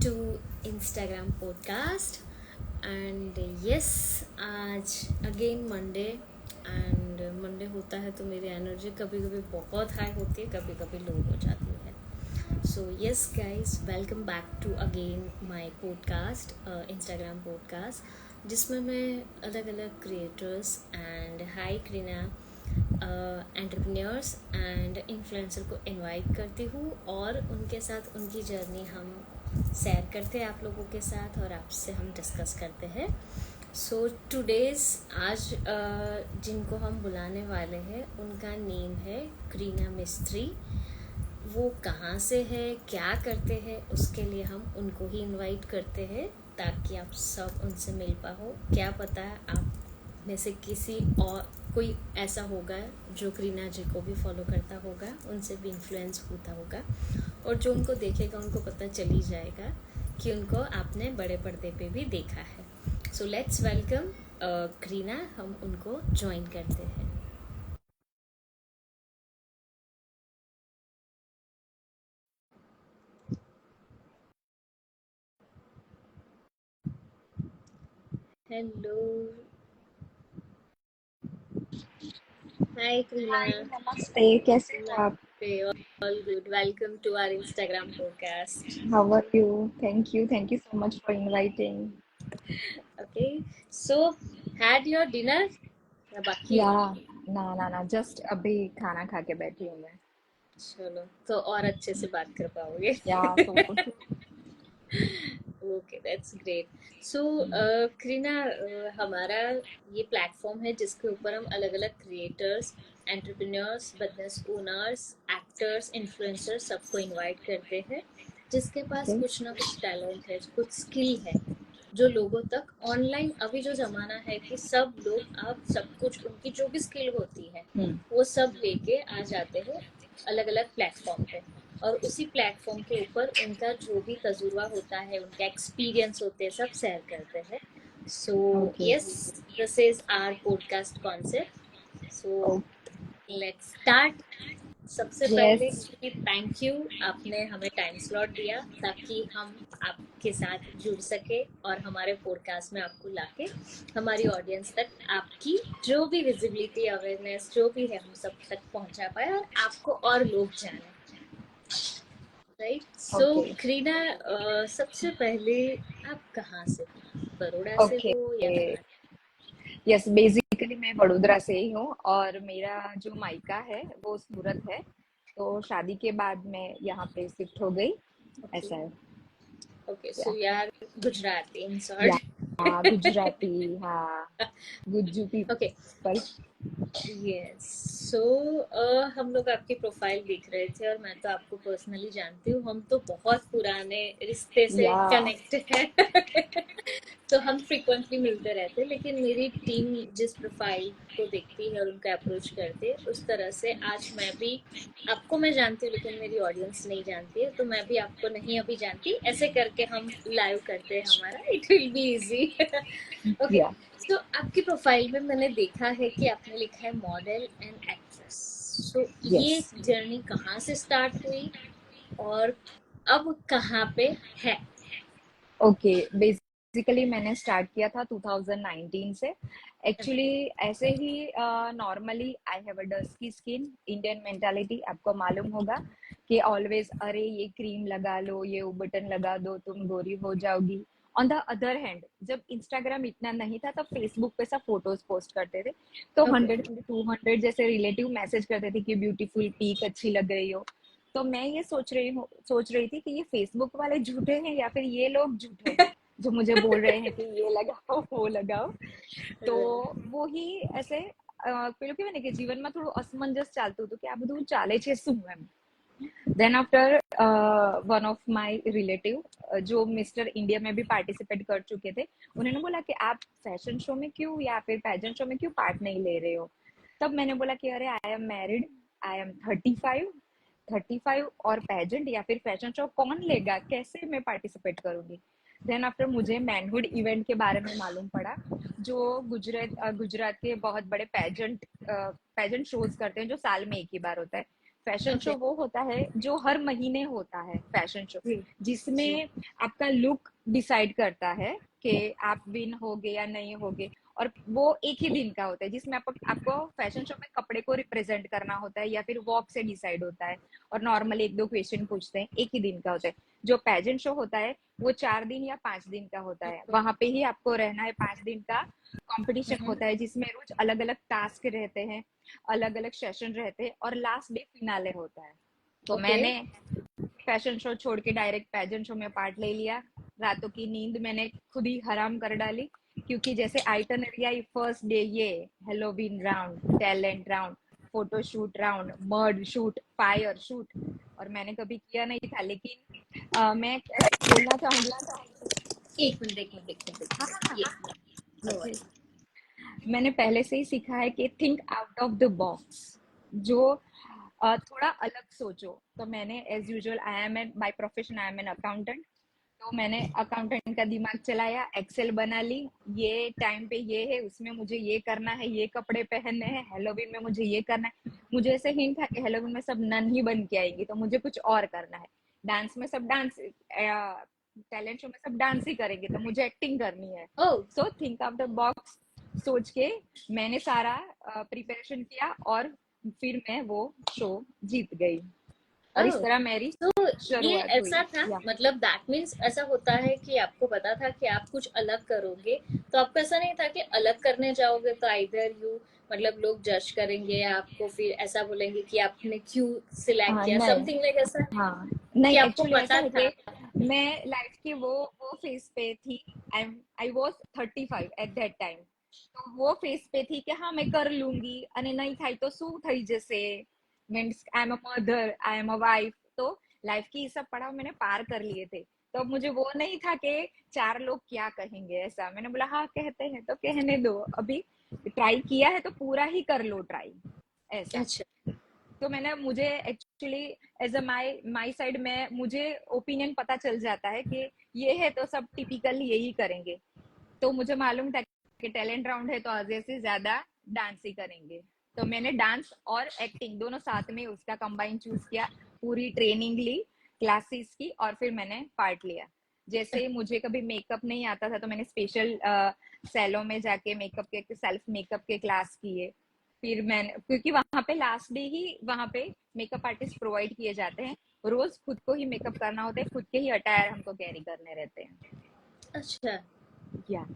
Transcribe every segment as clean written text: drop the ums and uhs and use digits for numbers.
to Instagram podcast. And yes, आज again Monday. And Monday होता है तो मेरी एनर्जी कभी कभी बहुत हाई होती है, कभी कभी लो हो जाती है. So yes guys, welcome back to again my podcast, Instagram podcast, जिसमें मैं अलग अलग क्रिएटर्स एंड हाई क्रीना एंटरप्रेन्योर्स एंड इन्फ्लुएंसर को इनवाइट करती हूँ और उनके साथ उनकी जर्नी हम शेयर करते हैं आप लोगों के साथ और आपसे हम डिस्कस करते हैं. सो टुडेज आज जिनको हम बुलाने वाले हैं उनका नेम है करीना मिस्त्री. वो कहाँ से है, क्या करते हैं, उसके लिए हम उनको ही इनवाइट करते हैं ताकि आप सब उनसे मिल पाओ. क्या पता है आप में से किसी और कोई ऐसा होगा जो करीना जी को भी फॉलो करता होगा, उनसे भी इन्फ्लुएंस होता होगा, और जो उनको देखेगा उनको पता चली जाएगा कि उनको आपने बड़े पर्दे पे भी देखा है. So let's welcome Kareena. हम उनको ज्वाइन करते हैं. हेलो, हाय करीना. हाय नमस्ते, कैसे हो आप? नमस्ते. All good. Welcome to our Instagram podcast. How are you? Thank you so much for inviting. Okay, so had your dinner या बाकी या है? ना ना ना, जस्ट अभी खाना खा के बैठी हूँ मैं. चलो, तो और अच्छे से बात कर पाओगे. या सो ओके, दैट्स ग्रेट. सो करीना, हमारा ये प्लेटफॉर्म है जिसके ऊपर हम अलग अलग creators, entrepreneurs, business owners, actors, influencers सबको इनवाइट करते हैं जिसके पास ओके. कुछ ना कुछ टैलेंट है, कुछ स्किल है, जो लोगों तक ऑनलाइन, अभी जो ज़माना है कि सब लोग अब सब कुछ, उनकी जो भी स्किल होती है हम्म. वो सब लेके आ जाते हैं अलग अलग प्लेटफॉर्म पे. और उसी प्लेटफॉर्म के ऊपर उनका जो भी तजुर्बा होता है, उनका एक्सपीरियंस होते हैं, सब शेयर करते हैं. So okay. Yes, this is our podcast concept. So let's start. सबसे पहले यस. थैंक यू, आपने हमें टाइम स्लॉट दिया ताकि हम आपके साथ जुड़ सके और हमारे पॉडकास्ट में आपको लाके हमारी ऑडियंस तक आपकी जो भी विजिबिलिटी, अवेयरनेस जो भी है, हम सब तक पहुंचा पाए और आपको और लोग जाने. राइट. So okay. करीना, सबसे पहले आप कहाँ से हो? बड़ौदा से ओके. हो या कहाँ? यस, बेसिकली मैं वडोदरा से ही हूँ और मेरा जो मायका है वो सूरत है. तो शादी के बाद मैं यहाँ पे शिफ्ट हो गई. ओके. ऐसा है. ओके, सो या यार गुजराती इन या शॉर्ट. गुजराती. हाँ, गुज्जू ओके. पीपल. यस. सो हम लोग आपकी प्रोफाइल देख रहे थे और मैं तो आपको पर्सनली जानती हूँ, हम तो बहुत पुराने रिश्ते से या कनेक्ट हैं. तो हम फ्रिक्वेंटली मिलते रहते हैं, लेकिन मेरी टीम जिस प्रोफाइल को देखती है और उनका अप्रोच करते हैं उस तरह से आज मैं भी आपको मैं जानती हूँ लेकिन मेरी ऑडियंस नहीं जानती है, तो मैं भी आपको नहीं अभी जानती. ऐसे करके हम लाइव करते हैं हमारा, it will be easy. Okay. या सो आपकी प्रोफाइल में मैंने देखा है कि आपने लिखा है model and actress. So yes. ये जर्नी कहाँ से स्टार्ट हुई और अब कहाँ पे है? ओके. बेसिकली मैंने स्टार्ट किया था 2019 से. एक्चुअली ऐसे ही normally I have a dusky skin. Indian mentality आपको मालूम होगा कि ऑलवेज अरे ये क्रीम लगा लो, ये बटन लगा दो, तुम गोरी हो जाओगी. ऑन द अदर हैंड, जब इंस्टाग्राम इतना नहीं था तो फेसबुक पे सब फोटोज पोस्ट करते थे. तो ओके. 100 200 जैसे रिलेटिव मैसेज करते थे कि ब्यूटीफुल पीक, अच्छी लग रही हो. तो मैं ये सोच रही थी कि ये फेसबुक वाले झूठे हैं या फिर ये लोग झूठे हैं जो मुझे बोल रहे हैं कि ये लगाओ वो लगाओ. તો વહી ऐसे પેલું કહેવાય ને કે જીવનમાં થોડું અસમંજસ ચાલતું હતું કે આ બધું ચાલે છે શું એમ. Then after one of my relative जो मिस्टर इंडिया में भी पार्टिसिपेट कर चुके थे, उन्होंने बोला कि आप फैशन शो में क्यों या फिर पैजेंट शो में क्यों पार्ट नहीं ले रहे हो. तब मैंने बोला कि अरे I am married, I am 35 और पैजेंट या फिर फैशन शो कौन लेगा, कैसे मैं पार्टिसिपेट करूंगी. देन आफ्टर मुझे मैनहुड इवेंट के बारे में मालूम पड़ा, जो गुजरात के बहुत बड़े पैजेंट शोज करते हैं जो साल में एक ही बार होता है. Fashion okay. शो वो होता है जो हर महीने होता है, फैशन शो जी। जी। जिसमें आपका लुक डिसाइड करता है कि आप विन होगे या नहीं होगे। और वो एक ही दिन का होता है जिसमें आपको फैशन शो में कपड़े को रिप्रेजेंट करना होता है या फिर वॉक से डिसाइड होता है। और नॉर्मल एक दो क्वेश्चन पूछते हैं, एक ही दिन का होता है। जो पेजेंट शो होता है वो 4 दिन या 5 दिन का होता है, वहां पे ही आपको रहना है 5 दिन का। कंपटीशन हम्म। होता है जिसमें रोज अलग अलग टास्क रहते हैं, अलग अलग सेशन रहते हैं और लास्ट डे फिनाले होता है। तो ओके। मैंने फैशन शो छोड़ के डायरेक्ट पेजेंट शो में पार्ट ले लिया। रातों की नींद मैंने खुद ही हराम कर डाली, क्योंकि जैसे आइटनरी आई फर्स्ट डे ये Halloween round, talent round, photo shoot round, mud shoot, fire shoot, और मैंने कभी किया नहीं था। लेकिन मैं बोलना चाहूंगी। एक मिनट, एक मिनट, एक मिनट, हाँ हाँ ये नो जी। वरी। मैंने पहले से ही सीखा है कि think out of the box, जो थोड़ा अलग सोचो। तो मैंने as usual, I am an by profession, I am an accountant. तो मैंने अकाउंटेंट का दिमाग चलाया, एक्सेल बना ली। ये टाइम पे ये है, उसमें मुझे ये करना है, ये कपड़े पहनने हैं, हेलोवीन में मुझे ये करना है। मुझे ऐसे हिंट था कि हेलोवीन में सब नन ही बन के आएंगी, तो मुझे कुछ और करना है। डांस में सब डांस, टैलेंट शो में सब डांस ही करेंगे, तो मुझे एक्टिंग करनी है। Oh. So think of the box सोच के मैंने सारा प्रिपरेशन किया और फिर मैं वो शो जीत गई। और इस ओह। तरह मेरी तो ये शुरुआत हुई। ऐसा था, या मतलब दैट मीन्स ऐसा होता है कि आपको पता था कि आप कुछ अलग करोगे, तो आपको ऐसा नहीं था कि अलग करने जाओगे तो आइदर यू, मतलब लोग जज करेंगे आपको, फिर ऐसा बोलेंगे कि आपने क्यों सिलेक्ट किया, नहीं, समथिंग लाइक ऐसा, हाँ कि नहीं, आपको एक्चुअली ऐसा पता है था? कि मैं लाइफ की वो फेज पे थी। I was 35 at that time. तो वो फेज पे थी कि हाँ मैं कर लूंगी, અને नहीं थाई तो शू થઈ जैसे, means I am a mother, I am a wife. तो लाइफ की ये सब पड़ाव मैंने पार कर लिए थे। तो मुझे वो नहीं था कि चार लोग क्या कहेंगे। ऐसा मैंने बोला हाँ कहते हैं तो कहने दो, अभी ट्राई किया है तो पूरा ही कर लो ट्राई, ऐसा। अच्छा। तो मैंने, मुझे actually as a my side में मुझे ओपिनियन पता चल जाता है कि ये है तो सब टिपिकल यही करेंगे। तो मुझे मालूम था कि टैलेंट राउंड है तो आधे से ज्यादा डांस ही करेंगे। तो मैंने डांस और एक्टिंग दोनों साथ में उसका कंबाइन चूज किया, पूरी ट्रेनिंग ली क्लासेस की, और फिर मैंने पार्ट लिया। जैसे मुझे कभी मेकअप नहीं आता था तो मैंने स्पेशल सैलो में जाके मेकअप के, सेल्फ मेकअप के क्लास किए। फिर मैंने, क्योंकि वहां पे लास्ट डे ही वहां पे मेकअप आर्टिस्ट प्रोवाइड किए जाते हैं, रोज खुद को ही मेकअप करना होता है, खुद के ही अटायर हमको कैरी करने रहते हैं। अच्छा। या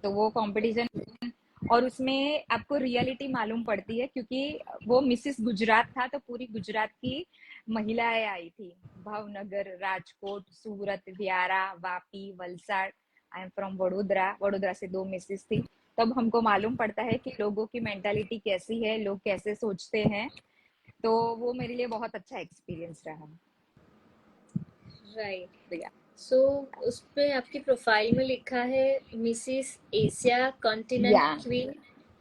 तो वो कंपटीशन, और उसमें आपको रियलिटी मालूम पड़ती है, क्योंकि वो मिसिस गुजरात था तो पूरी गुजरात की महिलाएं आई थी। Bhavnagar, Rajkot, Surat, Vyara, Vapi, Valsad. I am from Vadodara, Vadodara से दो मिसिस थी। तब हमको मालूम पड़ता है कि लोगों की मेंटालिटी कैसी है, लोग कैसे सोचते हैं। तो वो मेरे लिए बहुत अच्छा एक्सपीरियंस रहा। राइट। तो या सो उस पे आपकी प्रोफाइल में लिखा है मिसिस एशिया कॉन्टिनेंट या क्वीन,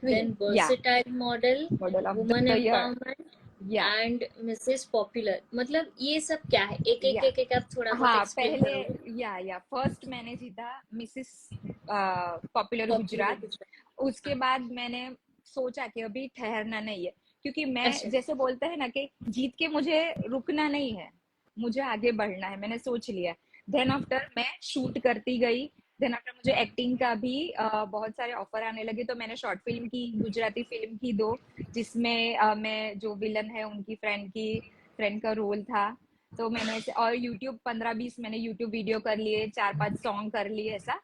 क्वीन देन या versatile model, model of woman the year. Empowerment, या एंड मिसेस पॉपुलर। मतलब ये सब क्या है? एक एक या एक एक आप थोड़ा बहुत हाँ एक्सप्लेन पहले, करोगे? या फर्स्ट मैंने जीता Mrs popular popular Gujarat. Gujarat. उसके बाद मैंने सोचा कि अभी ठहरना नहीं है, क्योंकि मैं, अच्छा। जैसे बोलते हैं ना कि जीत के मुझे रुकना नहीं है, मुझे आगे बढ़ना है, मैंने सोच लिया। देन आफ्टर मैं शूट करती गई। देन आफ्टर मुझे एक्टिंग का भी बहुत सारे ऑफर आने लगे, तो मैंने शॉर्ट फिल्म की, गुजराती फिल्म की दो, जिसमें मैं जो विलन है उनकी फ्रेंड का रोल था। तो मैंने ऐसे, और यूट्यूब 15-20 मैंने यूट्यूब वीडियो कर लिए, 4-5 सॉन्ग कर लिए, ऐसा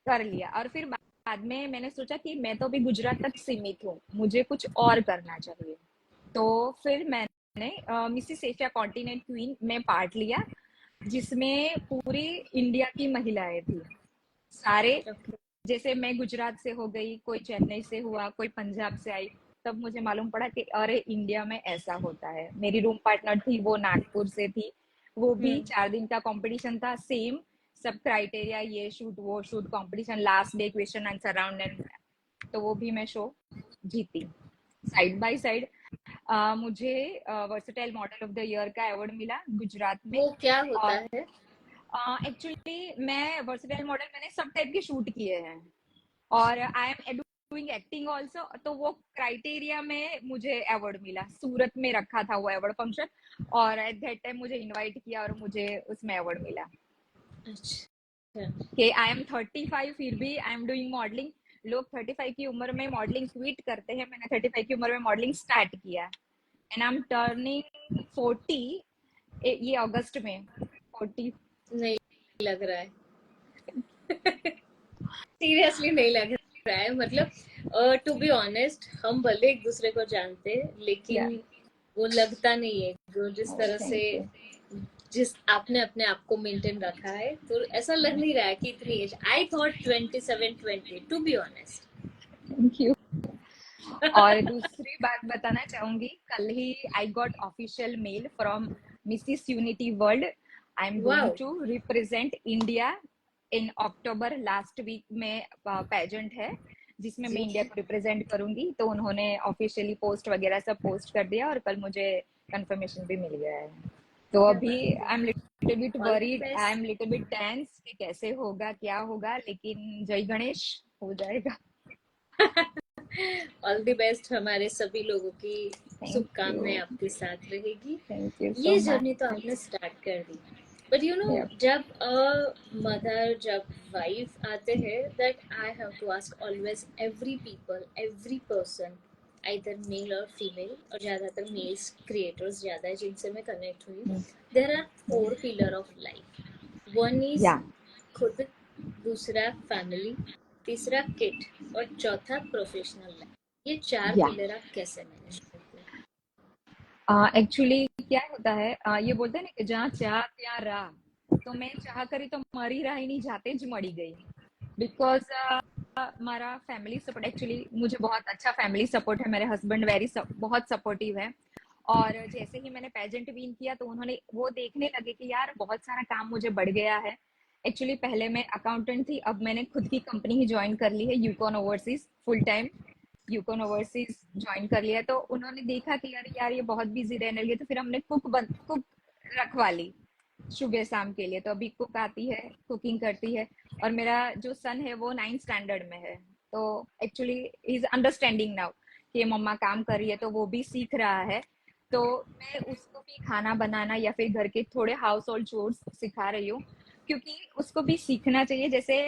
कर लिया। और फिर बाद में मैंने सोचा कि मैं तो अभी गुजरात तक सीमित हूँ, मुझे कुछ और करना चाहिए। तो फिर मैंने मिसिस एशिया कॉन्टिनेंट क्वीन में पार्ट लिया, जिसमें पूरी इंडिया की महिलाएं थी, सारे। ओके। जैसे मैं गुजरात से हो गई, कोई चेन्नई से हुआ, कोई पंजाब से आई। तब मुझे मालूम पड़ा कि अरे इंडिया में ऐसा होता है। मेरी रूम पार्टनर थी, वो नागपुर से थी। वो भी हम्म। 4 दिन का कंपटीशन था, सेम सब क्राइटेरिया, ये शूट वो shoot, competition, last day question answer round and. तो वो भी मैं शो जीती। साइड बाय साइड मुझे versatile model of the year का अवार्ड मिला गुजरात में। वो क्या होता और है? एक्चुअली मैं वर्सेटाइल मॉडल, मैंने सब टाइप के शूट किए हैं। और I am doing acting also, तो वो क्राइटेरिया में मुझे अवार्ड मिला। सूरत में रखा था वो अवार्ड फंक्शन, और एट दैट टाइम मुझे इनवाइट किया और मुझे उसमें अवार्ड मिला अच्छा। कि आई एम 35 फिर भी आई एम डूइंग मॉडलिंग। लोग 35 की उम्र में मॉडलिंग क्विट करते हैं, मैंने 35 की उम्र में मॉडलिंग स्टार्ट किया। एंड आई एम टर्निंग 40 ये अगस्त में 40। नहीं लग रहा है। सीरियसली नहीं लग रहा है, मतलब टू बी ऑनेस्ट हम भले एक दूसरे को जानते हैं, या लेकिन वो लगता नहीं है जो जिस तरह से थैंक यू। जिस आपने अपने आप को मेंटेन रखा है, तो ऐसा लग नहीं रहा है कि इतनी age. I thought 27-20, to be honest. Thank you. और दूसरी बात बताना चाहूंगी, कल ही I got official mail from Mrs Unity World. I am going wow. To represent India in October. Last week में पेजेंट है जिसमें मैं जी। इंडिया को रिप्रेजेंट करूंगी, तो उन्होंने ऑफिशियली पोस्ट वगैरह सब पोस्ट कर दिया और कल मुझे कंफर्मेशन भी मिल गया है। तो क्या अभी बात आई एम लिटिल बिट है। All the worried, I am best. Little bit tense कि कैसे होगा क्या होगा, लेकिन जय गणेश, हो जाएगा। ऑल द बेस्ट, हमारे सभी लोगों की थैंक शुभकामनाएं यू। आपके साथ रहेगी। थैंक यू सो ये जर्नी तो आपने मच। स्टार्ट कर दी, बट यू नो, Yep. जब मदर, जब वाइफ आते हैं, that I have to ask always every people, every person, either male और फीमेल, और ज्यादातर मेल्स क्रिएटर्स ज्यादा है जिनसे मैं कनेक्ट हुई। Mm. There are Yeah. 4 pillar of life. One is Yeah. खुद, दूसरा फैमिली, तीसरा किड, और चौथा प्रोफेशनल लाइफ। ये 4 पिलर आप कैसे मैनेज करते हैं? एक्चुअली क्या होता है, ये बोलते हैं ना कि जहाँ चाह ત્યાં राह। तो मैं चाह करी तो मरी रही नहीं, जाते ज मरी गई। बिकॉज हमारा फैमिली सपोर्ट, एक्चुअली मुझे बहुत अच्छा फैमिली सपोर्ट है। मेरे हस्बैंड बहुत सपोर्टिव है। और जैसे ही मैंने पेजेंट विन किया तो उन्होंने वो देखने लगे कि यार बहुत सारा काम मुझे बढ़ गया है। एक्चुअली पहले मैं अकाउंटेंट थी, अब मैंने खुद की कंपनी ही ज्वाइन कर ली है, यूकॉन ओवरसीज फुल टाइम। यूकॉन ओवरसीज ज्वाइन कर लिया, तो उन्होंने देखा कि यार यार ये बहुत बिजी रहने लगी, तो फिर हमने कुक रखवा ली सुबह शाम के लिए। तो अभी कुक आती है, कुकिंग करती है। और मेरा जो सन है वो 9th स्टैंडर्ड में है, तो एक्चुअली इज अंडरस्टैंडिंग नाउ कि मम्मा काम कर रही है, तो वो भी सीख रहा है। तो मैं उसको भी खाना बनाना या फिर घर के थोड़े हाउस होल्ड चोर्स सिखा रही हूँ, क्योंकि उसको भी सीखना चाहिए। जैसे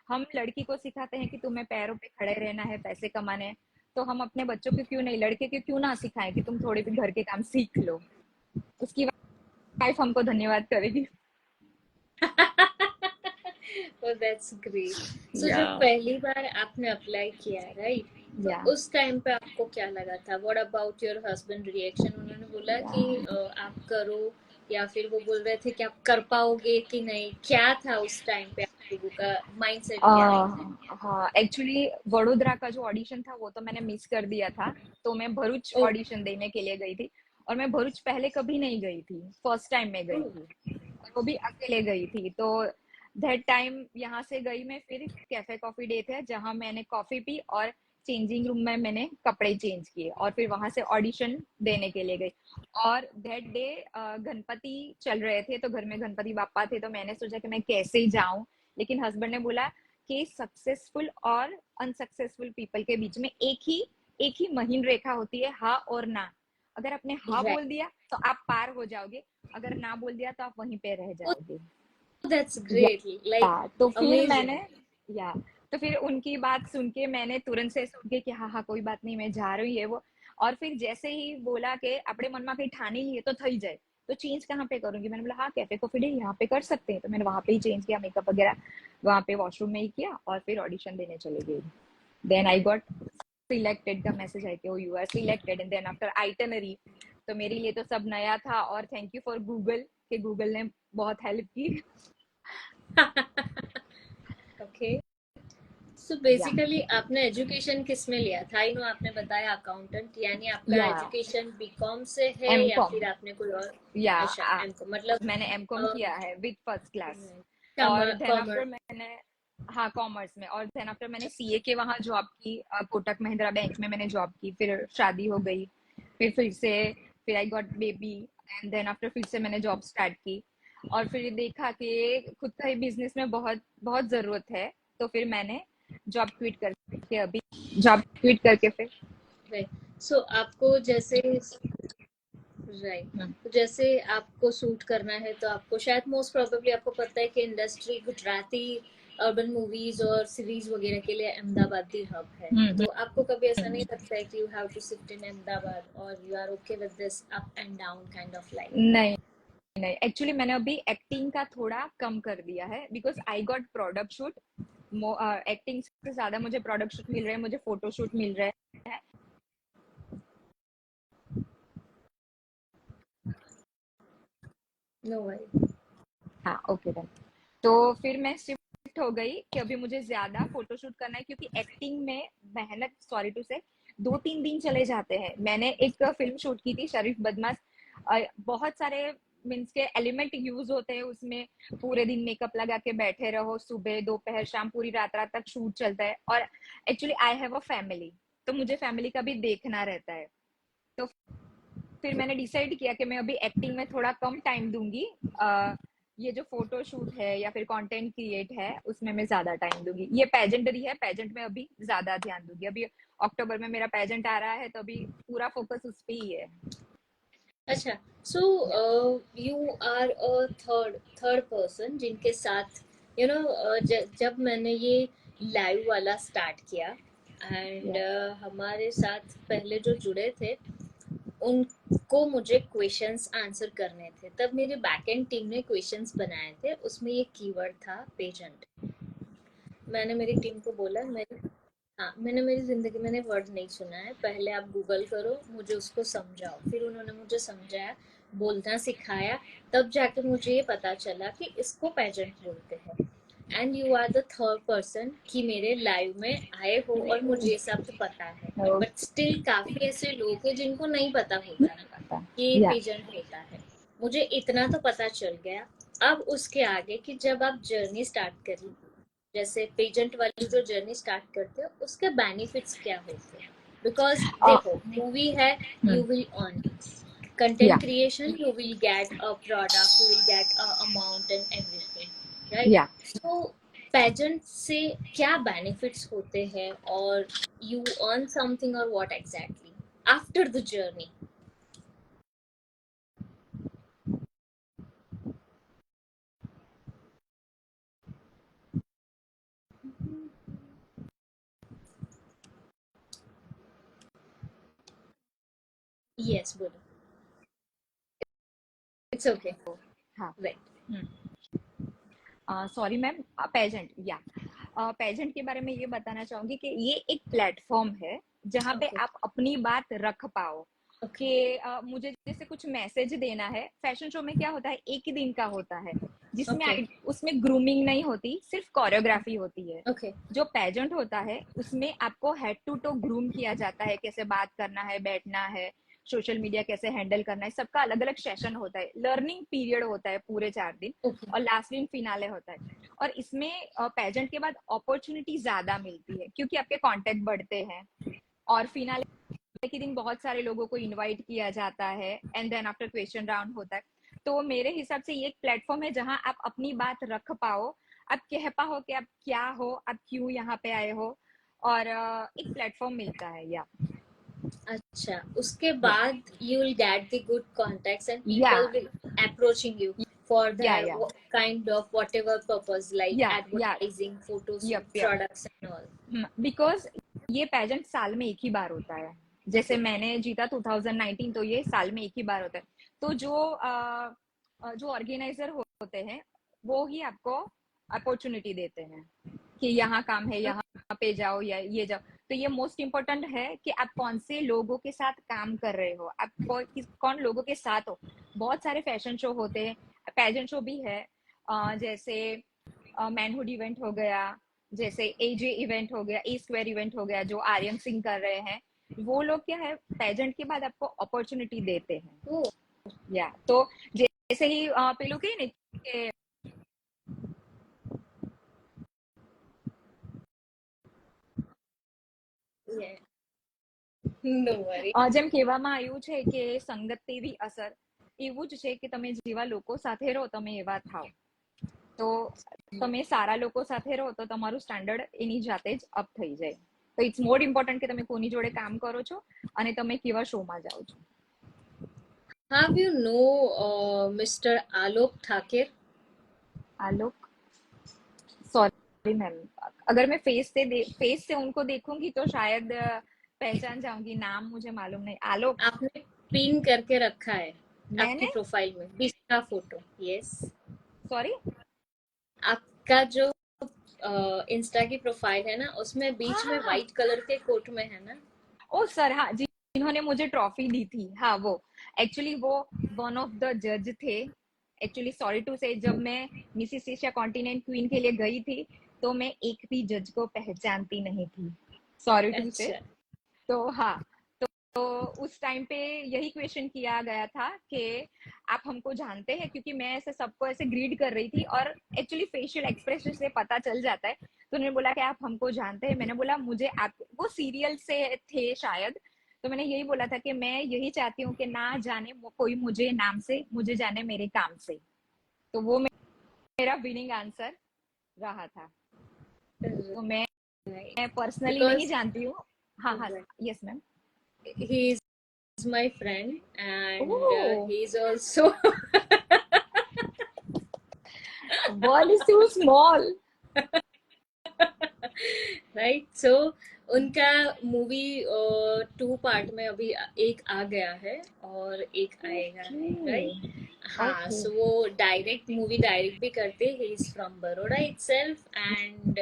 हम लड़की को सिखाते हैं कि तुम्हें पैरों पे खड़े रहना है, पैसे कमाने हैं, तो हम अपने बच्चों को क्यों नहीं, लड़के को क्यों ना सिखाएं कि तुम थोड़े भी घर के काम सीख लो। उसकी वाइफ हमको धन्यवाद करेगी। Oh, that's great. So जब या पहली बार आपने अप्लाई किया, राइट, तो या उस टाइम पे आपको क्या लगा था? What about your husband reaction? उन्होंने बोला या कि आप करो, या फिर वो बोल रहे थे कि आप कर पाओगे कि नहीं? क्या था उस टाइम पे आप लोगों का माइंडसेट, क्या था? हाँ, एक्चुअली वडोदरा का जो ऑडिशन था वो तो मैंने मिस कर दिया था। तो मैं भरूच ओ। ऑडिशन देने के लिए गई थी। और मैं भरूच पहले कभी नहीं गई थी, फर्स्ट टाइम में गई थी, और वो भी अकेले गई थी। तो दैट टाइम यहाँ से गई मैं, फिर कैफे कॉफी डे थे जहाँ मैंने कॉफी पी, और चेंजिंग रूम में मैंने कपड़े चेंज किए, और फिर वहां से ऑडिशन देने के लिए गई। और दैट डे गणपति चल रहे थे, तो घर में गणपति बापा थे, तो मैंने सोचा कि मैं कैसे जाऊं। लेकिन हस्बैंड ने बोला कि सक्सेसफुल और अनसक्सेसफुल पीपल के बीच में एक ही महीन रेखा होती है, हाँ और ना। अगर आपने हाँ राइट। बोल दिया तो आप पार हो जाओगे, अगर ना बोल दिया तो आप वहीं पे रह जाओगे। दैट्स ग्रेट, लाइक तो फिर अमेजिंग। मैंने या तो फिर उनकी बात सुन के मैंने तुरंत से सुन के कि हाँ हाँ कोई बात नहीं, मैं जा रही है वो। और फिर जैसे ही बोला कि अपने मन में कहीं ठानी लिए तो थई जाए, तो चेंज कहाँ पे करूंगी, मैंने बोला हाँ कैफे कॉफी डे यहाँ पे कर सकते हैं। तो मैंने वहां पे ही चेंज किया, मेकअप वगैरह वहां पे वॉशरूम में ही किया, और फिर ऑडिशन देने चले गई। देन आई गॉट सिलेक्टेड का मैसेज है कि you are selected, and then after itinerary. तो मेरे लिए तो सब नया था, और थैंक यू फॉर गूगल कि गूगल ने बहुत हेल्प की। ओके। सो या बेसिकली आपने एजुकेशन किस में लिया था? आई नो आपने बताया अकाउंटेंट, यानी आपका या एजुकेशन बीकॉम से है एम या कॉम। फिर आपने कोई और? या अच्छा, एम को मतलब मैंने एम कॉम किया है विद फर्स्ट क्लास। और देन आफ्टर कॉमर्स। मैंने, हाँ कॉमर्स में, और देन आफ्टर मैंने सीए के वहाँ जॉब की, कोटक महिंद्रा बैंक में मैंने जॉब की, फिर शादी हो गई, फिर I got baby, and then after फिर से मैंने जॉब स्टार्ट की। और फिर देखा कि खुद का ही बिजनेस में बहुत बहुत जरूरत है, तो फिर मैंने जॉब क्विट कर के अभी जॉब क्विट करके फिर राइट। सो आपको जैसे राइट, तो जैसे आपको सूट करना है तो आपको शायद मोस्ट प्रोबेबली आपको पता है कि इंडस्ट्री गुजराती अर्बन मूवीज और सीरीज वगैरह के लिए अहमदाबाद ही हब है। तो आपको कभी ऐसा नहीं लगता है कि you have to shift in Ahmedabad और you are okay with this up and down kind of life? नहीं नहीं, एक्चुअली मैंने अभी एक्टिंग का थोड़ा कम कर दिया है because I got product shoot. Acting से ज्यादा मुझे प्रोडक्ट शूट मिल रहे हैं, मुझे फोटो शूट मिल रहे हैं। No worry. हाँ ओके डन। तो फिर मैं शिफ्ट हो गई कि अभी मुझे ज्यादा फोटोशूट करना है क्योंकि एक्टिंग में मेहनत, सॉरी टू से, 2-3 दिन चले जाते हैं। मैंने एक फिल्म शूट की थी शरीफ बदमाश, बहुत सारे मीन्स के एलिमेंट यूज होते हैं उसमें। पूरे दिन मेकअप लगा के बैठे रहो, सुबह दोपहर शाम पूरी रात रात तक शूट चलता है। और actually I have a family, तो मुझे फैमिली का भी देखना रहता है। तो फिर मैंने डिसाइड किया कि मैं अभी एक्टिंग में थोड़ा कम टाइम दूंगी। ये जो फोटो शूट है या फिर कंटेंट क्रिएट है उसमें मैं ज्यादा टाइम दूंगी। ये पेजेंटरी है, पेजेंट में अभी ज्यादा ध्यान दूंगी। अभी अक्टूबर में मेरा पेजेंट आ रहा है तो अभी पूरा फोकस उस पे ही है। अच्छा, so you are a third person जिनके साथ यू नो जब मैंने ये लाइव वाला स्टार्ट किया एंड या हमारे साथ पहले जो जुड़े थे उनको मुझे क्वेश्चंस आंसर करने थे, तब मेरे बैकएंड टीम ने क्वेश्चंस बनाए थे, उसमें ये कीवर्ड था पेजेंट। मैंने मेरी टीम को बोला मैंने मेरी जिंदगी में वर्ड नहीं सुना है, पहले आप गूगल करो, मुझे उसको समझाओ। फिर उन्होंने मुझे समझाया, बोलना सिखाया, तब जाके मुझे ये पता चला कि इसको पेजेंट बोलते हैं। And you are the third person कि मेरे लाइव में आए हो और मुझे ये सब तो पता है, बट स्टिल काफी ऐसे लोग हैं जिनको नहीं पता होता है कि ये या पेजेंट होता है। मुझे इतना तो पता चल गया। अब उसके आगे कि जब आप जर्नी स्टार्ट करी, जैसे पेजेंट वाली जो जर्नी स्टार्ट करते हो, उसके बेनिफिट्स क्या होते हैं? बिकॉज देखो, मूवी है, यू विल अर्न या content creation, you will get a product, you will get a amount and everything, या right? So pageant से क्या benefits होते हैं, और you earn something or what exactly after the journey? Yes, बोलो। It's okay, हाँ। right? Sorry ma'am, pageant या pageant के बारे में ये बताना चाहूंगी कि ये एक प्लेटफॉर्म है जहाँ पे Okay, आप अपनी बात रख पाओ। okay, कि मुझे जैसे कुछ मैसेज देना है। फैशन शो में क्या होता है, एक ही दिन का होता है जिसमें okay, उसमें ग्रूमिंग नहीं होती, सिर्फ कोरियोग्राफी होती है। okay, जो पेजेंट होता है उसमें आपको हेड टू टो ग्रूम किया जाता है, कैसे बात करना है, बैठना है, सोशल मीडिया कैसे हैंडल करना है, सबका अलग अलग सेशन होता है। लर्निंग पीरियड होता है पूरे 4 दिन, okay, और लास्ट दिन फिनाले होता है। और इसमें पेजेंट के बाद अपॉर्चुनिटी ज्यादा मिलती है क्योंकि आपके कांटेक्ट बढ़ते हैं। और फिनाले के दिन बहुत सारे लोगों को इनवाइट किया जाता है and then after question round होता है। तो मेरे हिसाब से ये एक प्लेटफॉर्म है जहां आप अपनी बात रख पाओ, आप कह पाओ कि आप क्या हो, आप क्यों यहाँ पे आए हो, और एक प्लेटफॉर्म मिलता है। या अच्छा, उसके या बाद you will get the good contacts and या people will approaching you for their या kind of whatever purpose like या advertising, photos, yep yep products and all. Because ये पेजेंट साल में एक ही बार होता है। जैसे Okay, मैंने जीता 2019, तो ये साल में एक ही बार होता है। तो जो ऑर्गेनाइजर होते हैं वो ही आपको अपॉर्चुनिटी देते हैं कि यहाँ काम है, यहाँ पे जाओ या ये जाओ। तो ये मोस्ट इम्पोर्टेंट है कि आप कौन से लोगों के साथ काम कर रहे हो, आप कौन लोगों के साथ हो। बहुत सारे फैशन शो होते हैं, पेजेंट शो भी है। जैसे मैनहुड इवेंट हो गया, जैसे एजे इवेंट हो गया, ए स्क्वायर इवेंट हो गया, जो आर्यन सिंह कर रहे हैं। वो लोग क्या है, पेजेंट के बाद आपको अपॉर्चुनिटी देते हैं। oh या तो जैसे ही पेलो के नहीं કે yeah, no worry. જેમ કહેવામાં આવ્યું છે કે સંગત તેવી અસર, એવું જ છે કે તમે જેવા લોકો સાથે રહો તમે એવા થાઓ। તો તમે સારા લોકો સાથે રહો તો તમારું સ્ટાન્ડર્ડ એની જાતે જ અપ થઈ જાય। તો ઇટ્સ મોર ઇમ્પોર્ટન્ટ કે તમે કોની જોડે કામ કરો છો અને તમે કેવા શોમાં જાઓ છો. Have you know Mr. Alok Thakur? Alok, sorry ma'am, अगर मैं फेस से उनको देखूंगी तो शायद पहचान जाऊंगी, नाम मुझे मालूम नहीं. आलोक, आपने पिन करके रखा है आपकी मैंने, प्रोफाइल में बीच का फोटो. यस. सॉरी, आपका जो इंस्टा की प्रोफाइल है ना, उसमें बीच में हाँ, व्हाइट कलर के कोट में है ना. ओ सर, हाँ जी, जिन्होंने मुझे ट्रॉफी दी थी, हाँ वो एक्चुअली वो वन ऑफ द जज थे. एक्चुअली सॉरी टू से, जब मैं मिसिस एशिया कॉन्टिनेंट क्वीन के लिए गई थी तो मैं एक भी जज को पहचानती नहीं थी, सॉरी टू से. अच्छा. तो हाँ, तो उस टाइम पे यही क्वेश्चन किया गया था कि आप हमको जानते हैं, क्योंकि मैं ऐसे सबको ऐसे ग्रीड कर रही थी और एक्चुअली फेशियल एक्सप्रेशन से पता चल जाता है. तो उन्होंने बोला कि आप हमको जानते हैं. मैंने बोला मुझे आप, वो सीरियल से थे शायद, तो मैंने यही बोला था कि मैं यही चाहती हूँ कि ना जाने कोई मुझे नाम से, मुझे जाने मेरे काम से. तो वो मेरा विनिंग आंसर रहा था. तो मैं पर्सनली नहीं Because जानती हूँ. हाँ हाँ, yes ma'am. he is my friend and oh, he is also world is too small. Right. So उनका मूवी 2 पार्ट में अभी एक आ गया है और एक आएगा है. Okay, right. हाँ. ओके, सो वो मूवी डायरेक्ट भी करते. He is from Baroda itself and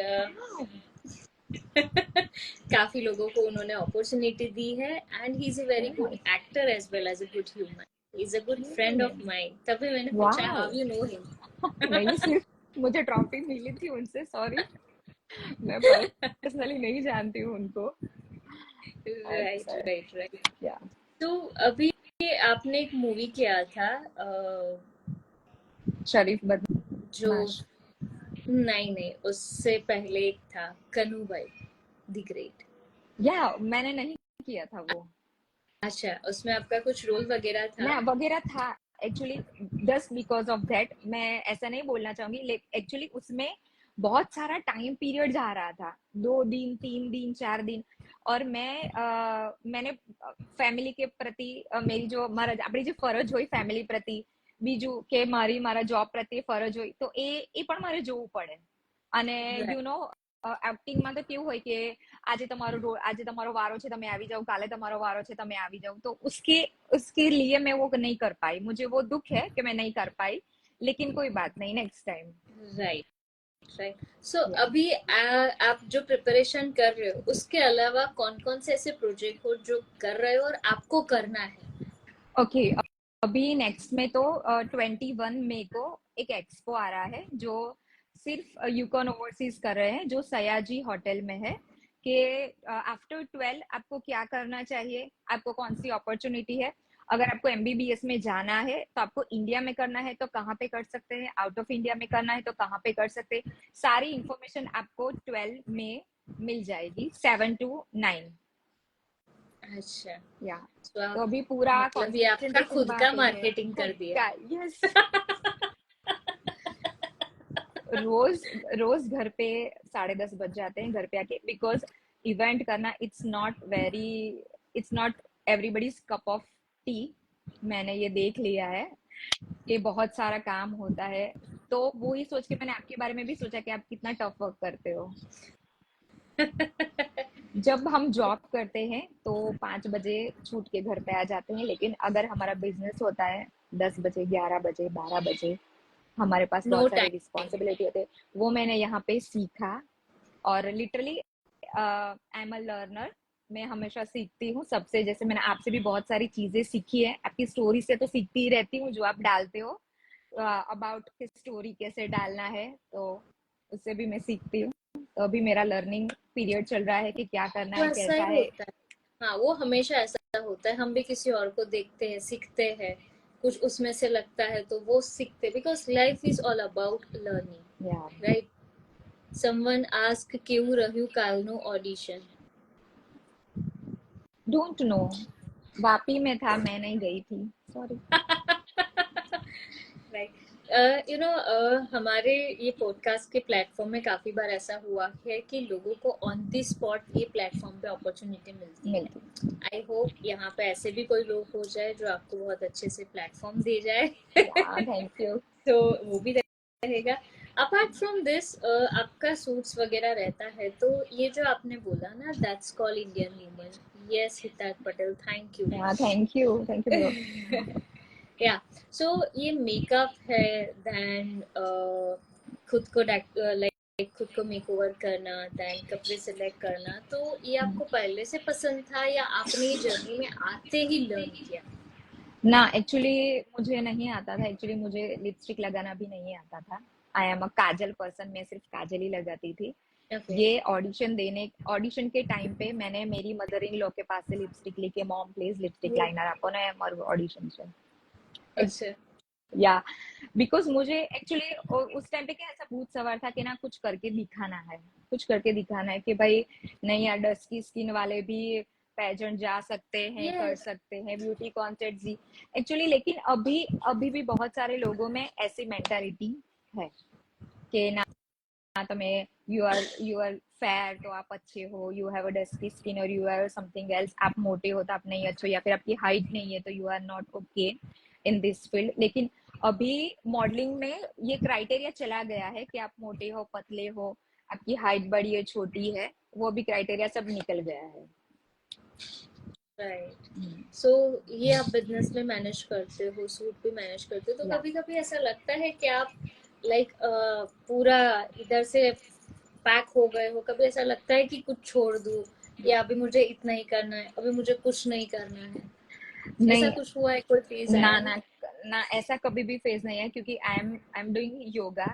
काफी लोगों को उन्होंने अपॉर्चुनिटी दी है and he is a very good actor as well as a good human. He is a good friend of mind. तभी मैंने पूछा wow. How you know him. नहीं, सिर्फ मुझे ट्रॉफी मिली थी उनसे, सॉरी, मैं पर्सनली नहीं जानती हूँ उनको. राइट अच्छा, राइट राइट. या तो अभी आपने एक मूवी किया था शरीफ जो बदमाश. नहीं नहीं, उससे पहले एक था कन्नू भाई द ग्रेट. या मैंने नहीं किया था वो. अच्छा, उसमें आपका कुछ रोल वगैरह था. मैं वगैरह था actually, just because of that मैं ऐसा नहीं बोलना चाहूंगी. एक्चुअली उसमें बहुत सारा टाइम पीरियड जा रहा था, 2 दिन, 3 दिन, 4 दिन. और मैंने ફેમિલી કે પ્રતિ મેરી જો આપણી જે ફરજ હોય ફેમિલી પ્રતિ, બીજું કે મારા જોબ પ્રત્યે ફરજ હોય, તો એ પણ મારે જોવું પડે. અને યુ નો એક્ટિંગમાં તો કેવું હોય કે આજે તમારો વારો છે, તમે આવી જાઓ, કાલે તમારો વારો છે, તમે આવી જાઓ. तो उसके लिए मैं वो नहीं कर पाई. मुझे वो दुख है कि मैं नहीं कर पाई, लेकिन कोई बात नहीं, next time. Right right. So या अभी आप जो प्रिपरेशन कर रहे हो उसके अलावा कौन कौन से ऐसे प्रोजेक्ट हो जो कर रहे हो और आपको करना है. ओके, अभी नेक्स्ट में तो 21 मई को एक एक्सपो आ रहा है जो सिर्फ यूकॉन ओवरसीज कर रहे हैं, जो सयाजी होटल में है. कि आफ्टर 12 आपको क्या करना चाहिए, आपको कौन सी अपॉर्चुनिटी है. अगर आपको एमबीबीएस में जाना है तो आपको इंडिया में करना है तो कहाँ पे कर सकते हैं, आउट ऑफ इंडिया में करना है तो कहाँ पे कर सकते हैं. सारी इंफॉर्मेशन आपको 12 में मिल जाएगी, 7 to 9. अच्छा. या तो तो आप अभी पूरा मतलब ये आपका कंसंट्रेशन खुद वहाँ का पे है, मार्केटिंग कर खुद दिया. का. यस, रोज रोज घर पे 10:30 बज जाते हैं घर पे आके, बिकॉज इवेंट करना it's not everybody's cup of T. मैंने ये देख लिया है कि बहुत सारा काम होता है. तो वो ही सोच के मैंने आपके बारे में भी सोचा कि आप कितना टफ वर्क करते हो. जब हम जॉब करते हैं तो 5 बजे छूट के घर पे आ जाते हैं, लेकिन अगर हमारा बिजनेस होता है 10 बजे, 11 बजे, 12 बजे, हमारे पास नो बहुत सारे टाइम. रिस्पॉन्सिबिलिटी होते हैं. वो मैंने यहाँ पे सीखा. और literally I am a learner. मैं हमेशा सीखती हूँ सबसे. जैसे मैंने आपसे भी बहुत सारी चीजें सीखी है, आपकी स्टोरी से तो सीखती ही रहती हूँ जो आप डालते हो अबाउट स्टोरी कैसे डालना है, तो उससे भी मैं सीखती हूँ. तो अभी मेरा लर्निंग पीरियड चल रहा है कि क्या करना वो है, ऐसा कैसा ही है. होता है. हाँ, वो हमेशा ऐसा होता है. हम भी किसी और को देखते हैं, सीखते हैं, कुछ उसमें से लगता है तो वो सीखते. Because life is all about या लर्निंग. राइट. समवन आस्क क्यों રહ્યું કાલનું ऑडिशन. डोंट नो, वापी में था, मैं नहीं गई थी, सॉरी. राइट. हमारे ये पॉडकास्ट के प्लेटफॉर्म में काफी बार ऐसा हुआ है कि लोगों को ऑन द स्पॉट ये प्लेटफॉर्म पे अपॉर्चुनिटी मिलती है। मिलती। आई होप यहाँ पे ऐसे भी कोई लोग हो जाए जो आपको बहुत अच्छे से प्लेटफॉर्म दे जाए। या थैंक यू। तो वो भी रहेगा। अपार्ट फ्रॉम दिस आपका सूट्स वगैरह रहता है, तो ये जो आपने बोला ना, that's call Indian human. Yes Hitarth Patel, thank you. या थैंक यू ब्रो। या सो ये मेकअप है, देन खुद को लाइक खुद को मेकओवर करना, देन कपड़े सिलेक्ट करना, तो ये आपको पहले से पसंद था या आपने ये जर्नी में आते ही लर्न किया? ना एक्चुअली मुझे नहीं आता था, एक्चुअली मुझे लिपस्टिक लगाना भी नहीं आता था। I am a Kajal person, मैं सिर्फ काजल ही लगाती थी। ओके। ये ऑडिशन के टाइम पे मैंने मेरी मदर इन लॉ के पास से लिपस्टिक लेके, मॉम प्लीज लिपस्टिक वो लाइनर आपको ना हमारे ऑडिशन से। अच्छा। या बिकॉज मुझे एक्चुअली उस टाइम पे क्या ऐसा भूत सवार था कि ना कुछ करके दिखाना है, कुछ करके दिखाना है कि भाई नहीं यार, डस्की स्किन वाले भी पेजेंट जा सकते हैं, कर यस। सकते हैं ब्यूटी कॉन्टेस्ट भी एक्चुअली। लेकिन अभी अभी भी बहुत सारे लोगों में ऐसी मेंटालिटी है कि ना तुम्हें यू आर फेयर तो आप अच्छे हो, you have a dusky skin और यू हैव समथिंग एल्स, आप मोटे हो तो आप नहीं अच्छे हो, या फिर आपकी हाइट नहीं है तो you are not okay in this field. लेकिन अभी मॉडलिंग में ये क्राइटेरिया चला गया है कि आप मोटे हो, पतले हो, आपकी हाइट बड़ी है, छोटी है, वो भी क्राइटेरिया सब निकल गया है। राइट। सो ये आप बिजनेस में मैनेज करते हो, सूट भी मैनेज करते हो, तो या कभी कभी ऐसा लगता है कि आप लाइक पूरा इधर से पैक हो गए हो, कभी ऐसा लगता है कि कुछ छोड़ दूं, या अभी मुझे इतना ही करना है, अभी मुझे कुछ नहीं करना है? ऐसा नहीं, कुछ हुआ है, कोई फेज आया ना है? ना ना, ऐसा कभी भी फेज नहीं है, क्योंकि आई एम डूइंग योगा।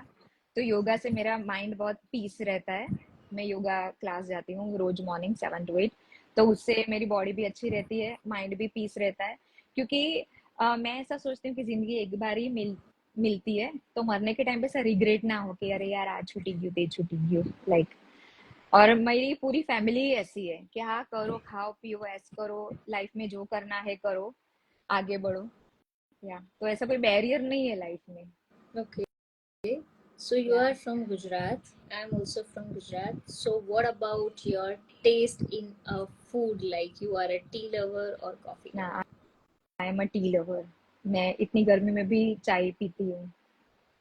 तो योगा से मेरा माइंड बहुत पीस रहता है। मैं योगा क्लास जाती हूँ रोज मॉर्निंग 7 to 8। तो उससे मेरी बॉडी भी अच्छी रहती है, माइंड भी पीस रहता है। क्योंकि मैं ऐसा सोचती हूँ कि जिंदगी एक बार ही मिलती है, तो मरने के टाइम पे ऐसा रिग्रेट ना हो कि अरे यार आज छुट्टी क्यों दे, छुट्टी क्यों, लाइक। और मेरी पूरी फैमिली ऐसी है कि हाँ करो, खाओ पियो, ऐस करो, लाइफ में जो करना है करो, आगे बढ़ो। या तो ऐसा कोई बैरियर नहीं है लाइफ में। ओके। So you या are from Gujarat. I'm also from Gujarat. So what about your taste in food? Like you are a tea lover or coffee ना, lover? I am a tea lover. मैं इतनी गर्मी में भी चाय पीती हूँ।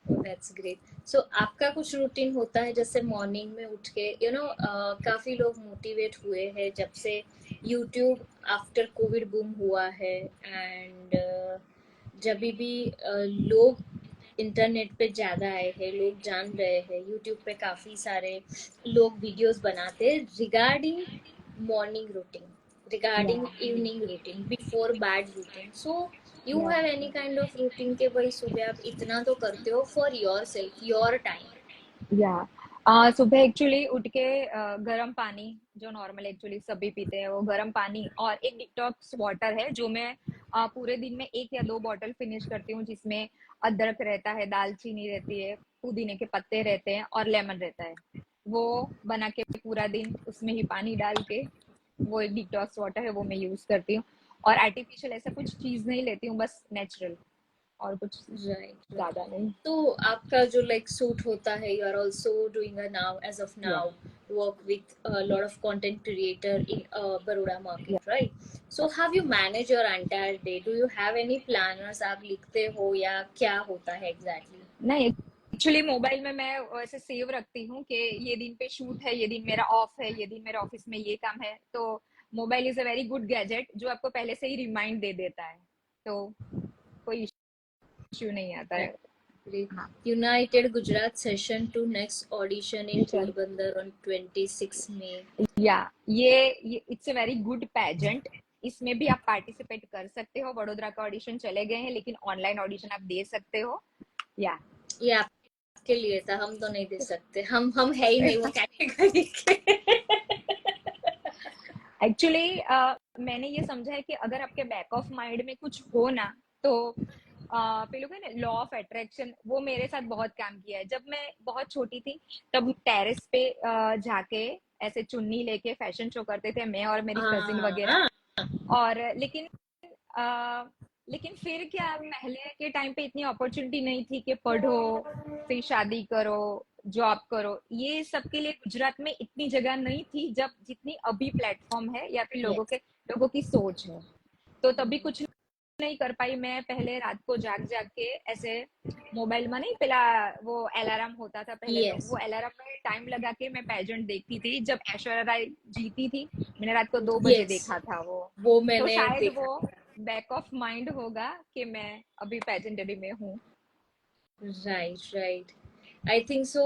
That's great. सो आपका कुछ रूटीन होता है, जैसे मॉर्निंग में उठ के काफी लोग मोटिवेट हुए हैं जब से यूट्यूब आफ्टर कोविड बूम हुआ है, एंड जब भी लोग इंटरनेट पे ज़्यादा आए हैं, लोग जान रहे हैं, यूट्यूब पे काफ़ी सारे लोग वीडियोस बनाते हैं रिगार्डिंग मॉर्निंग रूटीन, या regarding evening routine, before bad routine. So you या have any kind of routine के भाई सुबह आप इतना तो करते हो for yourself, your time? या सुबह एक्चुअली उठ के गर्म पानी, जो नॉर्मल एक्चुअली सभी पीते हैं, वो गर्म पानी और एक डिटॉक्स वाटर है जो मैं पूरे दिन में 1 या 2 बॉटल फिनिश करती हूँ, जिसमें अदरक रहता है, दालचीनी रहती है, पुदीने के पत्ते रहते हैं और लेमन रहता है। वो बना के पूरा दिन उसमें ही पानी डाल के, वो एक डिटॉक्स वाटर है, वो मैं यूज करती हूँ। और आर्टिफिशियल ऐसा कुछ चीज नहीं लेती हूँ, बस नेचुरल, और कुछ राइट, राइट। ज्यादा नहीं। तो आपका जो लाइक सूट होता है, you are also doing a now as of या now work with a lot of content creator in Baroda या market, right? So how you manage your entire day? Do you have any planners? आप लिखते हो या क्या होता है exactly? नहीं, एक्चुअली मोबाइल में मैं वैसे सेव रखती हूँ कि ये दिन पे शूट है, ये दिन मेरा ऑफ है, ये दिन मेरा ऑफिस में ये काम है। तो mobile is a very good gadget जो आपको पहले से ही रिमाइंड दे देता है, तो कोई इश्यू नहीं आता है। Great. हाँ, United Gujarat session to next audition in mission. Porbandar on 26 May. या ये it's a very good pageant. इसमें भी आप पार्टिसिपेट कर सकते हो। वडोदरा का ऑडिशन चले गए हैं, लेकिन ऑनलाइन ऑडिशन आप दे सकते हो। या ये आपके लिए था, हम तो नहीं दे सकते, हम है ही नहीं वो कैटेगरी के। एक्चुअली मैंने ये समझा है कि अगर आपके बैक ऑफ माइंड में कुछ हो ना, तो पेलो ना लॉ ऑफ अट्रैक्शन, वो मेरे साथ बहुत काम किया है। जब मैं बहुत छोटी थी तब टेरेस पे जाके ऐसे चुन्नी लेके फैशन शो करते थे, मैं और मेरी कजिन वगैरह। हाँ। और लेकिन लेकिन फिर क्या, पहले के टाइम पे इतनी अपॉर्चुनिटी नहीं थी कि पढ़ो फिर शादी करो जॉब करो, ये सब के लिए गुजरात में इतनी जगह नहीं थी जब जितनी अभी प्लेटफॉर्म है या फिर यस। लोगों की सोच है। तो तभी कुछ नहीं कर पाई मैं, पहले रात को जाग जाग के ऐसे मोबाइल में नहीं, पहला वो अलार्म होता था पहले, तो यस, वो अलार्म में टाइम लगा के मैं पेजेंट देखती थी जब ऐश्वर्या राय जीती थी। मैंने रात को 2 बजे यस, देखा था वो। वो तो मैंने शायद देखा। वो बैक ऑफ माइंड होगा कि मैं अभी पेजेंटरी में हूँ। Right, right. I think so.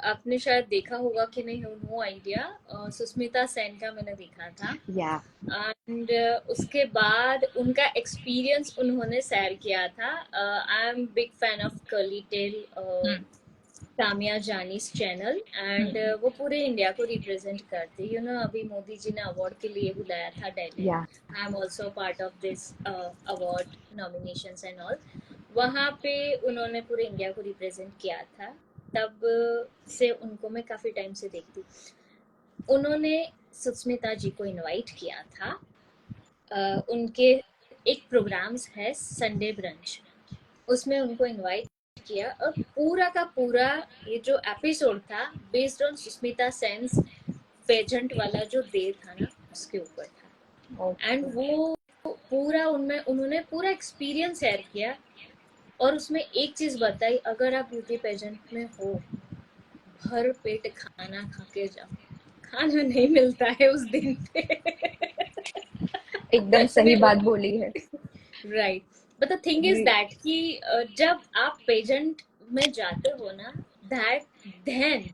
आपने शायद देखा होगा कि नहीं, नो आइडिया, सुष्मिता सेन का मैंने देखा था। या एंड उसके बाद उनका एक्सपीरियंस उन्होंने शेयर किया था। I am big fan of Curly Tales, Tamiya Jani's channel. And वो पूरे इंडिया को रिप्रेजेंट करती, अभी मोदी जी ने अवार्ड के लिए बुलाया था दिल्ली। या I am also part of this award nominations and all. वहाँ पे उन्होंने पूरे इंडिया को रिप्रेजेंट किया था। तब से उनको मैं काफ़ी टाइम से देखती। उन्होंने सुष्मिता जी को इनवाइट किया था। उनके एक प्रोग्राम्स है संडे ब्रंच, उसमें उनको इनवाइट किया, और पूरा का पूरा ये जो एपिसोड था based on Sushmita Sen's pageant वाला जो डे था ना, उसके ऊपर था। And okay. वो पूरा उनमें उन्होंने पूरा एक्सपीरियंस शेयर किया। और उसमें एक चीज बताई, अगर आप ब्यूटी पेजेंट में हो, भर पेट खाना खा के जाओ, खाना नहीं मिलता है उस दिन पे। एकदम सही बात बोली है। Right. But the thing is that कि जब आप पेजेंट में जाते हो ना, दैट देन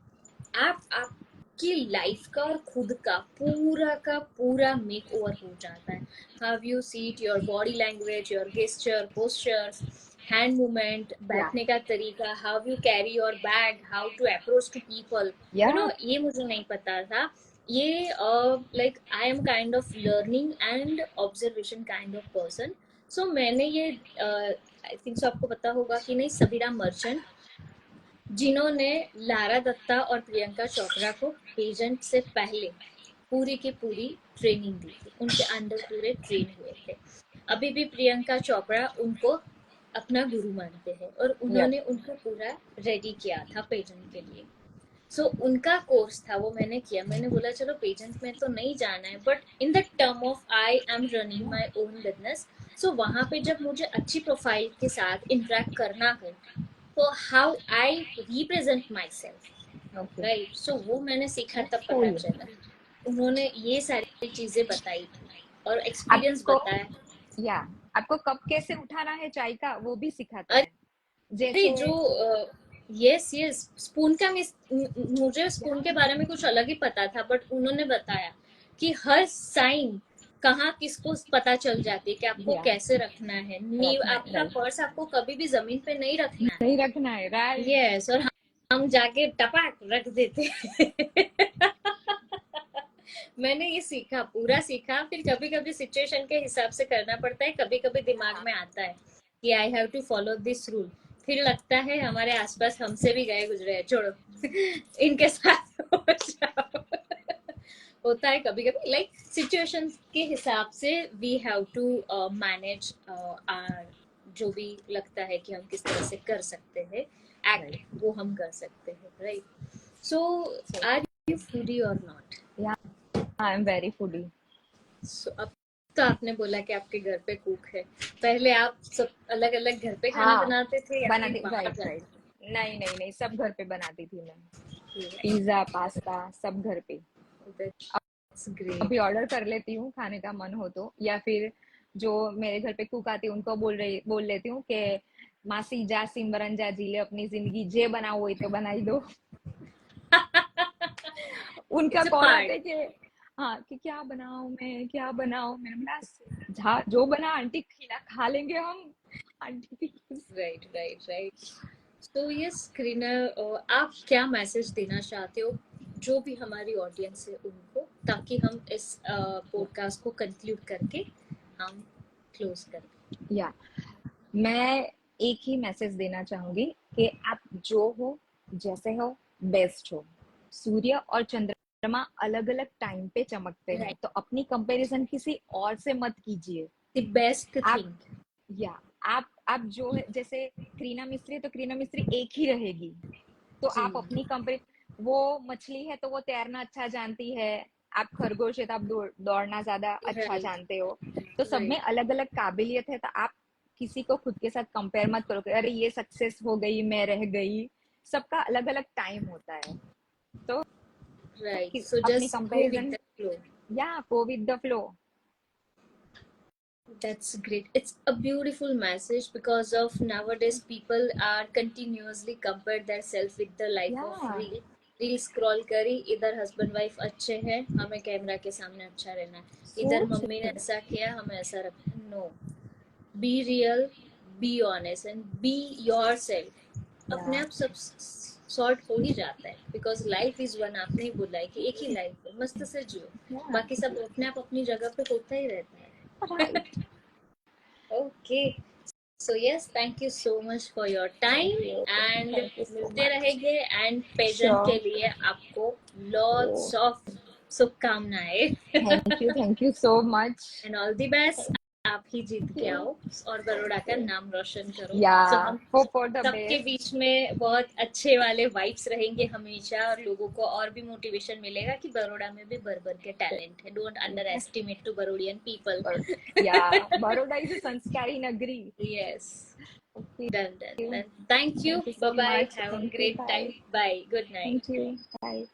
आपकी लाइफ का और खुद का पूरा मेक ओवर हो जाता है। How you seat, your body language, your gesture, postures, hand movement, या बैठने का तरीका, how you carry your bag, how to approach to people. या ये मुझे नहीं पता था। ये like I am kind of learning and observation kind of person. So मैंने ये आई थिंक सो आपको पता होगा कि नहीं, सबीरा मर्चेंट, जिन्होंने लारा दत्ता और प्रियंका चोपड़ा को पेजेंट से पहले पूरी की पूरी ट्रेनिंग दी थी, उनके अंडर पूरे ट्रेन हुए थे। अभी भी प्रियंका चोपड़ा उनको अपना गुरु मानते हैं, और या उन्होंने उनको पूरा रेडी किया था पेजेंट के लिए। सो उनका कोर्स था, वो मैंने किया। मैंने बोला चलो पेजेंट में तो नहीं जाना है, but in the term of I am running my own business. So वहां पे जब मुझे अच्छी प्रोफाइल के साथ इंटरेक्ट करना है, तो how I represent myself, okay. Right. So वो मैंने सीखा, तब पता कूल। चला। उन्होंने ये सारी चीजें बताई थी और एक्सपीरियंस आपको बताया। या आपको कप कैसे उठाना है चाय का वो भी सिखाते हैं। अरे जैसे जो यस, यस, स्पून का मुझे स्पून के बारे में कुछ अलग ही पता था, बट उन्होंने बताया कि हर साइन कहाँ किसको पता चल जाती है कि आपको या कैसे रखना है। नींव, रखना है, आपका राइट। पर्स आपको कभी भी जमीन पे नहीं रखना है। नहीं रखना है, राइट। यस, और हम जाके टपाक रख देते हैं। मैंने ये सीखा, पूरा सीखा। फिर कभी कभी सिचुएशन के हिसाब से करना पड़ता है, कभी कभी दिमाग में आता है कि I have to follow this rule. फिर लगता है हमारे आसपास हमसे भी गए गुजरे हैं, छोड़ो, इनके साथ हो जाओ। होता है कभी कभी, लाइक सिचुएशन के हिसाब से we have to manage are, जो भी लगता है कि हम किस तरह से कर सकते हैं एक्ट, राइट। वो हम कर सकते हैं, right. So are you foodie और नॉट? या I am very foodie. So अब तो आपने बोला कि आपके घर पे कुक है। पहले आप सब अलग अलग घर पे खाना हाँ, बनाते थे या फिर बनाती, बाहर राइट जाते राइट। नहीं नहीं नहीं, सब घर पे बनाती थी मैं। थे? पिज्जा पास्ता सब घर पे। दैट्स अभी ग्रेट। ऑर्डर कर लेती हूँ खाने का मन हो तो, या फिर जो मेरे घर पे कुक आती है उनको बोल लेती हूँ कि मासी जा सिमरन जा जी ले अपनी जिंदगी, जे बनाओ वही तो बनाई दो। उनका इट्स अ कॉल आते पार्ट। कि हाँ कि क्या बनाऊं मैं, क्या बनाऊं। मैंने बोला जा जो बना आंटी खिला खा लेंगे हम, आंटी की खुश। Right, right, right. तो ये स्क्रीनर, आप क्या मैसेज देना चाहते हो जो भी हमारी ऑडियंस है उनको, ताकि हम इस पॉडकास्ट को कंक्लूड करके हम क्लोज करें? या मैं एक ही मैसेज देना चाहूंगी कि आप जो हो जैसे हो बेस्ट हो। सूर्य और चंद्रमा अलग अलग टाइम पे चमकते हैं, राइट, तो अपनी कंपैरिजन किसी और से मत कीजिए। द बेस्ट आप थिंग। या आप जो है, जैसे करीना मिस्त्री, तो करीना मिस्त्री एक ही रहेगी, तो जी आप अपनी कंपनी, वो मछली है तो वो तैरना अच्छा जानती है, आप खरगोश है तो आप दौड़ना ज्यादा अच्छा राइट जानते हो। तो सब में राइट अलग अलग काबिलियत है, तो आप किसी को खुद के साथ कंपेयर मत करो कि अरे ये सक्सेस हो गई मैं रह गई। सबका अलग अलग टाइम होता है, तो राइट, सो अपनी just go with comparison, the flow. या go with the flow. That's great. It's a beautiful message because of nowadays people are continuously compare their self with the life या of real. Reel scroll करी, इधर husband wife अच्छे हैं, हमें camera के सामने अच्छा रहना है, इधर सोच मम्मी ने ऐसा किया हमें ऐसा रखना है। No, be real, be honest and be yourself. अपने या आप सब सॉर्ट हो ही जाता है, बिकॉज लाइफ इज वन। आपने ही बोला है कि एक ही लाइफ है, मस्त से जियो, या बाकी सब अपने आप अपनी जगह पे होता ही रहता है। Right. Okay, so yes, thank you so much for your time and thank you सो मिलते मच। रहेंगे। एंड पेजेंट के श्योर। लिए आपको लॉट्स ऑफ शुभकामनाएं। Thank you so much. And all the best. आप ही जीत के आओ और बड़ौदा का नाम रोशन करो। या सो हम होप फॉर द सबके बेस्ट। बीच में बहुत अच्छे वाले वाइब्स रहेंगे हमेशा, और लोगों को और भी मोटिवेशन मिलेगा कि बड़ौदा में भी भर भर के टैलेंट है। Don't underestimate to Barodian people. या बड़ौदा इज अ संस्कारी नगरी। Yes, okay, done done done. Thank you, thank you bye so bye, much, have a thank you, great bye. time, bye, good night. Thank you, bye.